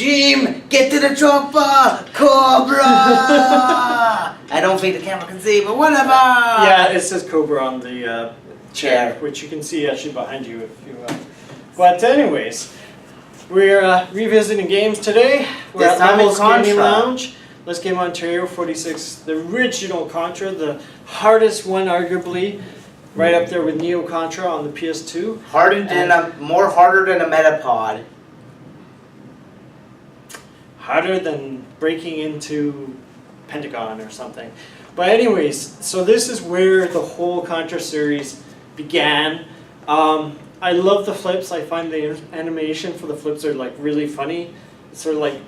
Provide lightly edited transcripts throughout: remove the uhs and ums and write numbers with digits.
Jim, get to the chopper! Cobra! I don't think the camera can see, but whatever! Yeah, it says Cobra on the chair, which you can see actually behind you if you. But anyways, we're revisiting games today. We're This at time Levels in Contra. Gaming Lounge. Let's Game Ontario 46, the original Contra, the hardest one arguably, right up there with Neo Contra on the PS2. More harder than a Metapod. Harder than breaking into Pentagon or something. But anyways, so this is where the whole Contra series began. I love the flips. I find the animation for the flips are like really funny. It's sort of like,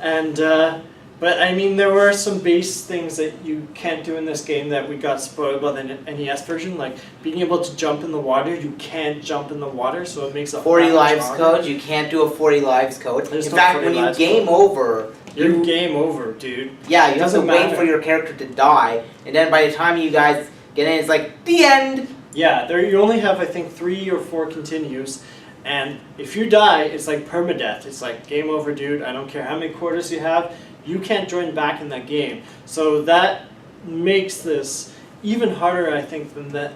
and but I mean there were some base things that you can't do in this game that we got spoiled by the NES version, like being able to jump in the water. You can't jump in the water, so it makes a 40 lives code. You can't do a 40 lives code. In fact, when you game over, you're game over, dude. Yeah, you have to wait for your character to die, and then by the time you guys get in, it's like the end. Yeah, there you only have I think 3 or 4 continues, and if you die, it's like permadeath. It's like game over, dude. I don't care how many quarters you have. You can't join back in that game. So that makes this even harder, I think, than the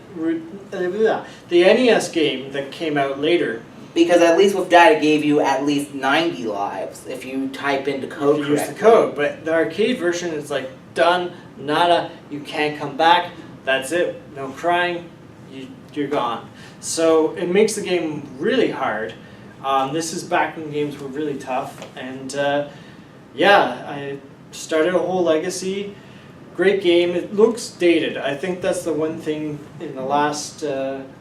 NES game that came out later. Because at least with that, it gave you at least 90 lives if you type in the code correctly. Use the code, but the arcade version is like done, nada. You can't come back. That's it. No crying. You're gone. So it makes the game really hard. This is back when games were really tough, and yeah, I started a whole legacy. Great game. It looks dated. I think that's the one thing in the last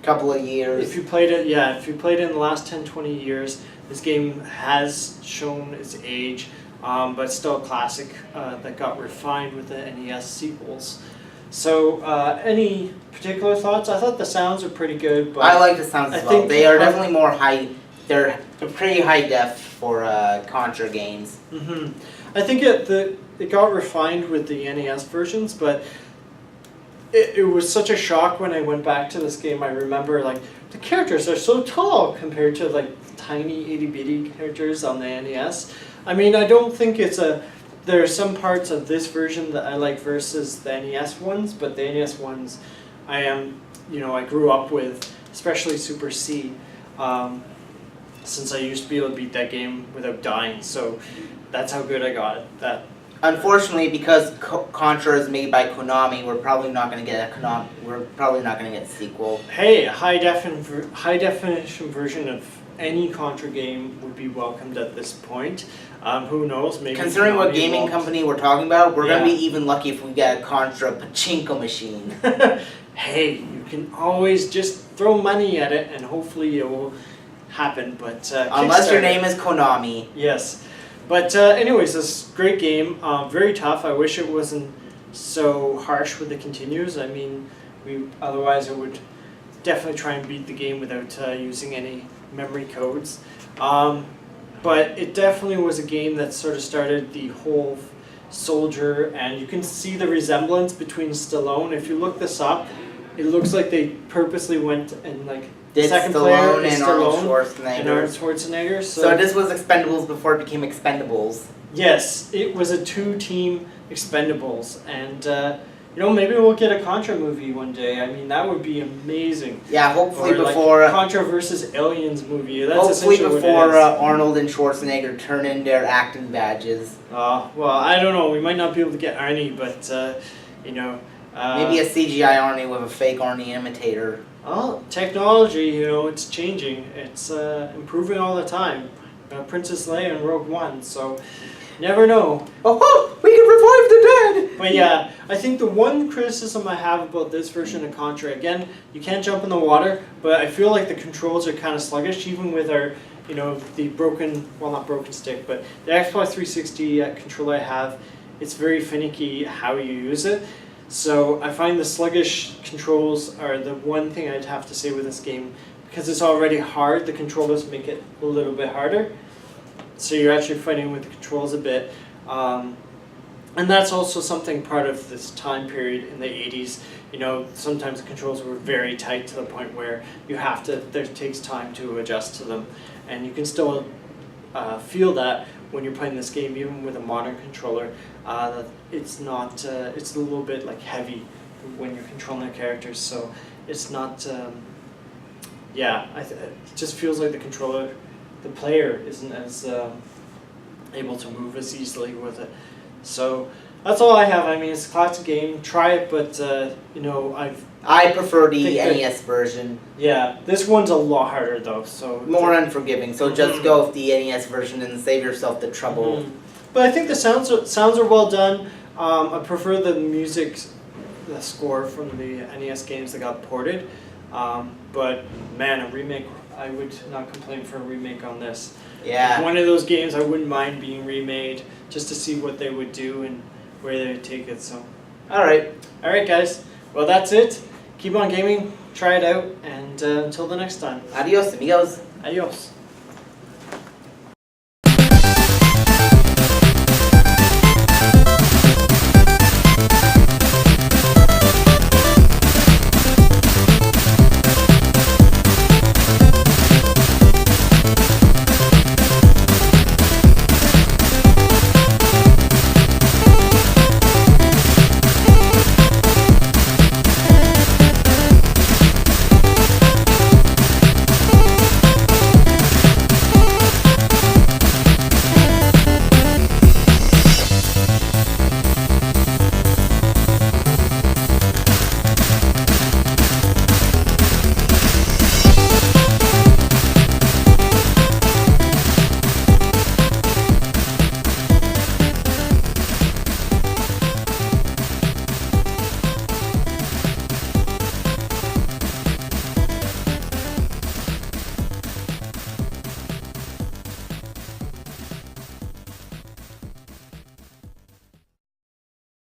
couple of years. If you played it, yeah, if you played it in the last 10, 20 years, this game has shown its age, but still a classic that got refined with the NES sequels. So, any particular thoughts? I thought the sounds are pretty good, but I like the sounds as well. They are definitely more high. They're pretty high def for Contra games. Mm-hmm. I think it got refined with the NES versions, but it was such a shock when I went back to this game. I remember like the characters are so tall compared to like tiny itty bitty characters on the NES. I mean, I don't think it's a. There are some parts of this version that I like versus the NES ones, but the NES ones I grew up with, especially Super C, since I used to be able to beat that game without dying. So that's how good I got it. That. Unfortunately, because Contra is made by Konami, we're probably not going to get a sequel. Hey, a high definition version of any Contra game would be welcomed at this point. Who knows? Maybe considering what gaming company we're talking about, we're going to be even lucky if we get a Contra pachinko machine. Hey, you can always just throw money at it and hopefully it will happen. But unless your name is Konami. Yes. But anyways, this great game, very tough. I wish it wasn't so harsh with the continues. I mean, otherwise I would definitely try and beat the game without using any memory codes. But it definitely was a game that sort of started the whole soldier, and you can see the resemblance between Stallone. If you look this up, it looks like they purposely went and like did second Stallone player and Arnold Schwarzenegger. So this was Expendables before it became Expendables. Yes, it was a 2-team Expendables, and maybe we'll get a Contra movie one day. I mean, that would be amazing. Yeah, hopefully or before like Contra versus Aliens movie. That's hopefully before Arnold and Schwarzenegger turn in their acting badges. Well, I don't know. We might not be able to get Arnie, but maybe a CGI Arnie with a fake Arnie imitator. Oh, technology, it's changing. It's improving all the time. Princess Leia in Rogue One, so never know. Oh, we can revive the dead! But yeah, I think the one criticism I have about this version of Contra, again, you can't jump in the water, but I feel like the controls are kind of sluggish, even with our, the broken, well not broken stick, but the Xbox 360 controller I have, it's very finicky how you use it. So I find the sluggish controls are the one thing I'd have to say with this game. Because it's already hard, the controllers make it a little bit harder. So you're actually fighting with the controls a bit. And that's also something part of this time period in the 80s. Sometimes the controls were very tight to the point where there takes time to adjust to them. And you can still feel that when you're playing this game, even with a modern controller, it's not it's a little bit like heavy when you're controlling the characters. So it's not. It just feels like the player isn't as able to move as easily with it. So that's all I have. I mean, it's a classic game. Try it, but I prefer the think that- NES version. yeah, this one's a lot harder though. So More unforgiving. So just go with the NES version and save yourself the trouble. But I think the sounds are well done. I prefer the music, the score from the NES games that got ported. But man, a remake, I would not complain for a remake on this. Yeah. One of those games I wouldn't mind being remade just to see what they would do and where they would take it. So, All right. guys. Well, that's it. Keep on gaming. Try it out, and until the next time. Adios, amigos. Adios.